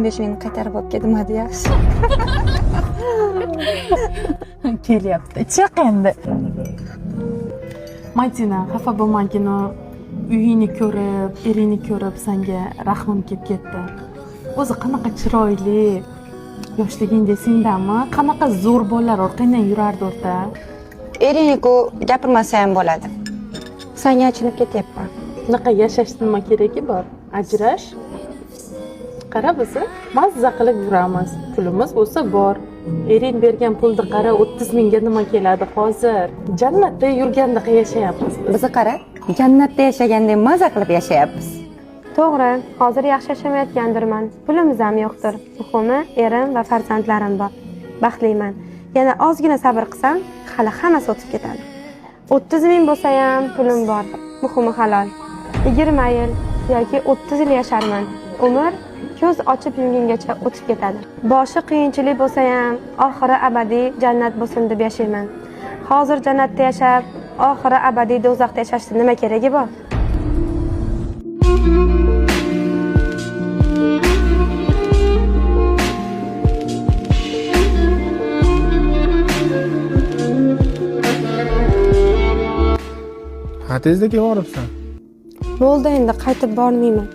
5 ming qaytarib olib keldim yaxshi. Kelyapti. Chiq endi. Madina, xafa bo'lmagin. Uyingni ko'rib, eringni ko'rib senga rahmim kelib ketdi. O'zi qanaqa chiroyli, yoshligingda sendami? Qanaqa zo'r bolalar orqangdan yurardi o'rta. Ering-ku gapirmasa ham bo'ladi. Senga achinib ketyapman. Bunaqa yashash nima keragi bor? Ajrash. Qara bizni mazza qilib yuramiz. Pulimiz bo'lsa bor. Ering bergan pulni qara, 30 mingga nima keladi hozir? Jannatda yurgandek yashayapmiz. Bizni qara, jannatda yashagandek maza qilib yashayapmiz. To'g'ri, hozir yaxshi yashamayotgandirman. Pulimiz ham yo'qdir. Muhimi, erim va farzandlarim bor. Baxtliman. Yana ozgina sabr qilsam, hali hammasi o'tib ketadi. 30 ming bo'lsa ham pulim bor. Muhimi halol. 20 yil yoki 30 yil yasharman. Umr ko'z ochib yumgungacha o'tib ketadi. Boshi qiyinchilik bo'lsa ham, oxiri abadiy jannat bo'lsin deb yashayman. Hozir jannatda yashab, oxiri abadiy do'zaxda yashashning nima keragi bor? Ha, tezda kelib boribsan. Bo'ldi, endi qaytib bormayman.